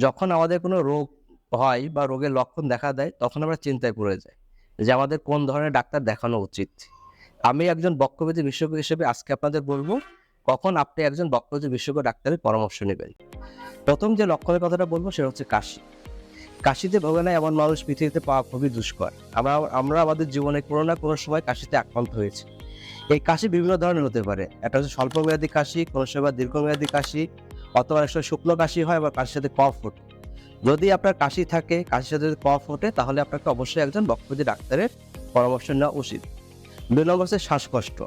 যখন আমাদের কোনো রোগ হয় বা রোগের লক্ষণ দেখা দেয়, তখন আমরা চিন্তায় পড়ে যাই যে আমাদের কোন ধরনের ডাক্তার দেখানো উচিত। আমি একজন বক্ষব্যাধি বিশেষজ্ঞ হিসেবে আজকে আপনাদের বলব, কখন আপনি একজন বক্ষব্যাধি বিশেষজ্ঞ ডাক্তারের পরামর্শ নেবেন। প্রথম যে লক্ষণের কথাটা বলব সেটা হচ্ছে কাশি। কাশিতে ভোগে না এমন মানুষ পৃথিবীতে পাওয়া খুবই দুষ্কর। আমরা আমাদের জীবনে কোনো না কোনো সময় কাশিতে আক্রান্ত হয়েছি। এই কাশি বিভিন্ন ধরনের হতে পারে। একটা হচ্ছে স্বল্পমেয়াদী কাশি, কোনো সময় দীর্ঘমেয়াদী কাশি, অথবা অনেক সময় শুকনো কাশি হয়, আবার কাশির সাথে কফ ওঠে। যদি আপনার কাশি থাকে, কাশির সাথে যদি কফ ওঠে, তাহলে আপনাকে অবশ্যই একজন বক্ষব্যাধি ডাক্তারের পরামর্শ নেওয়া উচিত। ২ নম্বর হচ্ছে শ্বাসকষ্ট।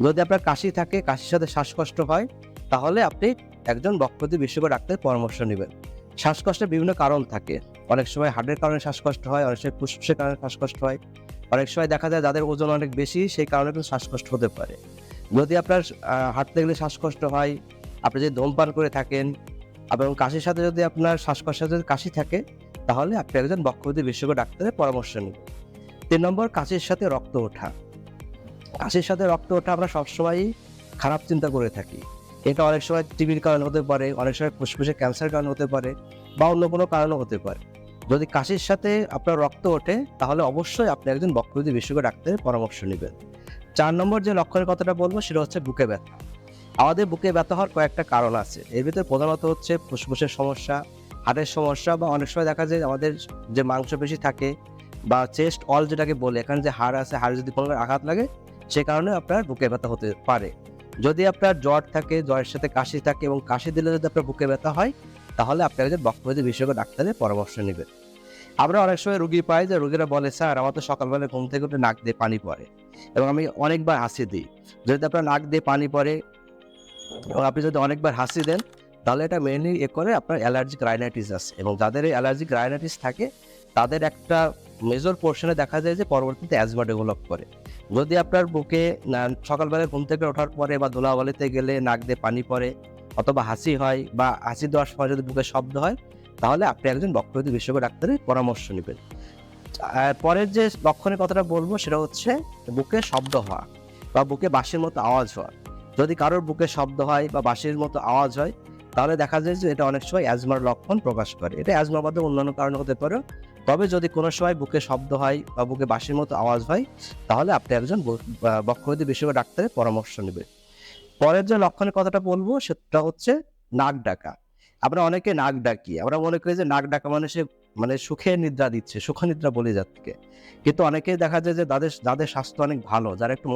যদি আপনার কাশি থাকে, কাশির সাথে শ্বাসকষ্ট হয়, তাহলে আপনি একজন বক্ষব্যাধি বিশেষজ্ঞ ডাক্তারের পরামর্শ নেবেন। শ্বাসকষ্টের বিভিন্ন কারণ থাকে। অনেক সময় হার্টের কারণে শ্বাসকষ্ট হয়, অনেক সময় ফুসফুসের কারণে শ্বাসকষ্ট হয়। অনেক সময় দেখা যায় যাদের ওজন অনেক বেশি, সেই কারণে কিন্তু শ্বাসকষ্ট হতে পারে। যদি আপনার হাঁটতে গেলে শ্বাসকষ্ট হয়, আপনি যদি ধূমপান করে থাকেন এবং কাশির সাথে যদি আপনার শ্বাসকষ্টের সাথে যদি কাশি থাকে, তাহলে আপনি একজন বক্ষব্যাধি বিশেষজ্ঞ ডাক্তারের পরামর্শ নিন। ৩ নম্বর, কাশির সাথে রক্ত ওঠা। কাশির সাথে রক্ত ওঠা আমরা সবসময়ই খারাপ চিন্তা করে থাকি। এটা অনেক সময় টিবির কারণে হতে পারে, অনেক সময় ফুসফুসের ক্যান্সারের কারণে হতে পারে, বা অন্য কোনো কারণেও হতে পারে। যদি কাশির সাথে আপনার রক্ত ওঠে, তাহলে অবশ্যই আপনি একজন বক্ষব্যাধি বিশেষজ্ঞ ডাক্তারের পরামর্শ নেবেন। ৪ নম্বর যে লক্ষণের কথাটা বলবো সেটা হচ্ছে বুকে ব্যথা। আমাদের বুকে ব্যথা হওয়ার কয়েকটা কারণ আছে। এর ভিতরে প্রধানত হচ্ছে ফুসফুসের সমস্যা, হার্টের সমস্যা, বা অনেক সময় দেখা যায় আমাদের যে মাংসপেশি থাকে বা চেস্ট অল যেটাকে বলে, এখানে যে হাড় আছে, হাড়ে যদি কোনো আঘাত লাগে, সে কারণে আপনার বুকে ব্যথা হতে পারে। যদি আপনার জ্বর থাকে, জ্বরের সাথে কাশি থাকে এবং কাশি দিলে যদি আপনার বুকে ব্যথা হয়, তাহলে আপনি একজন বক্ষব্যাধি বিশেষজ্ঞ ডাক্তারের পরামর্শ নেবেন। আমরা অনেক সময় রোগী পাই যে রোগীরা বলে, স্যার আমার তো সকালবেলা ঘুম থেকে উঠে নাক দিয়ে পানি পড়ে এবং আমি অনেকবার হাসি দিই। যদি আপনার নাক দিয়ে পানি পড়ে এবং আপনি যদি অনেকবার হাসি দেন, তাহলে এটা মেইনলি করে আপনার অ্যালার্জিক রাইনাইটিস আছে, এবং যাদের এই অ্যালার্জিক রাইনাইটিস থাকে, তাদের একটা মেজর পোর্শনে দেখা যায় যে পরবর্তীতে অ্যাজমা ডেভেলপ করে। যদি আপনার বুকে সকালবেলা ঘুম থেকে ওঠার পরে বা ধুলাবালিতে গেলে নাক দিয়ে পানি পড়ে, অথবা হাসি হয়, বা হাসি দেওয়ার সময় যদি বুকে শব্দ হয়, তাহলে আপনি একজন বক্ষব্যাধি বিশেষজ্ঞ ডাক্তারের পরামর্শ নেবেন। পরের যে লক্ষণের কথাটা বলবো সেটা হচ্ছে বুকে শব্দ হওয়া বা বুকে বাঁশির মতো আওয়াজ হওয়া। যদি কারোর বুকে শব্দ হয় বা বাঁশির মতো আওয়াজ হয়, তাহলে দেখা যায় যে এটা অনেক সময় অ্যাজমার লক্ষণ প্রকাশ করে। এটা অ্যাজমা বাদে অন্যান্য কারণে হতে পারে। তবে যদি কোনো সময় বুকে শব্দ হয় বা বুকে বাঁশির মতো আওয়াজ হয়, তাহলে আপনি একজন বক্ষব্যাধি বিশেষজ্ঞ ডাক্তারের পরামর্শ নেবেন। পরের যে লক্ষণের কথাটা বলবো সেটা হচ্ছে নাক ডাকা। আমরা অনেকে নাক ডাকি। আমরা মনে করি যে নাক ডাকা মানে সে সুখে নিদ্রা দিচ্ছে, সুখনিদ্রা বলি যাকে। কিন্তু অনেকেই দেখা যায় যে যাদের স্বাস্থ্য অনেক ভালো, যারা একটু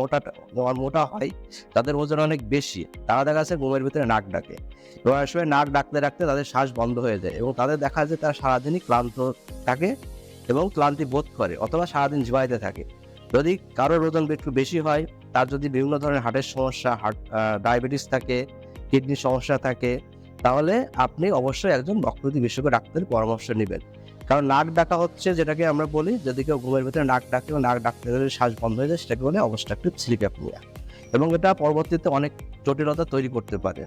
মোটা হয়, তাদের ওজন অনেক বেশি, তারা দেখা যাচ্ছে ঘুমের ভিতরে নাক ডাকে। এবং অনেক সময় নাক ডাকতে তাদের শ্বাস বন্ধ হয়ে যায় এবং তাদের দেখা যায় তারা সারাদিনই ক্লান্ত থাকে এবং ক্লান্তি বোধ করে, অথবা সারাদিন ঝিমাইতে থাকে। যদি কারোর ওজন একটু বেশি হয়, তার যদি বিভিন্ন ধরনের হার্টের সমস্যা, ডায়াবেটিস থাকে, কিডনির সমস্যা থাকে, তাহলে আপনি অবশ্যই একজন বক্ষব্যাধি বিশেষজ্ঞ ডাক্তারের পরামর্শ নেবেন। কারণ নাক ডাকা হচ্ছে যেটাকে আমরা বলি, যদি কেউ ঘুমের ভিতরে নাক ডাকে এবং নাক ডাকতে গেলে শ্বাস বন্ধ হয়ে যায়, সেটাকে বলে অবস্ট্রাকটিভ স্লিপ অ্যাপনিয়া, এবং এটা পরবর্তীতে অনেক জটিলতা তৈরি করতে পারে।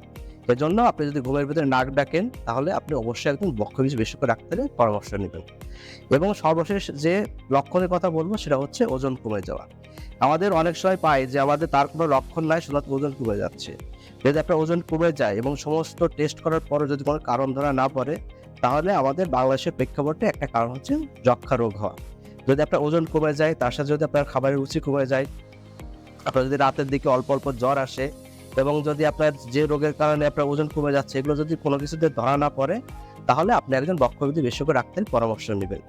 এজন্য আপনি যদি ঘুমের ভিতরে নাক ডাকেন, তাহলে আপনি অবশ্যই একজন বক্ষব্যাধি বিশেষজ্ঞ ডাক্তারের পরামর্শ নেবেন। এবং সর্বশেষ যে লক্ষণের কথা বলবো সেটা হচ্ছে ওজন কমে যাওয়া। আমাদের অনেক সময় পাই যে আমাদের তার কোনো লক্ষণ নাই, শুধু ওজন কমে যাচ্ছে। যদি আপনার ওজন কমে যায় এবং সমস্ত টেস্ট করার পরে যদি কোনো কারণ ধরা না পড়ে, তাহলে আমাদের বাংলাদেশের প্রেক্ষাপটে একটা কারণ হচ্ছে যক্ষ্মা রোগ হওয়া। যদি আপনার ওজন কমে যায়, তার সাথে যদি আপনার খাবারের রুচি কমে যায়, আপনার যদি রাতের দিকে অল্প অল্প জ্বর আসে, এবং যদি আপনার যে রোগের কারণে আপনার ওজন কমে যাচ্ছে, এগুলো যদি কোনো কিছুতে ধরা না পড়ে, তাহলে আপনি একজন বক্ষব্যাধি বিশেষজ্ঞ ডাক্তারের পরামর্শ নেবেন।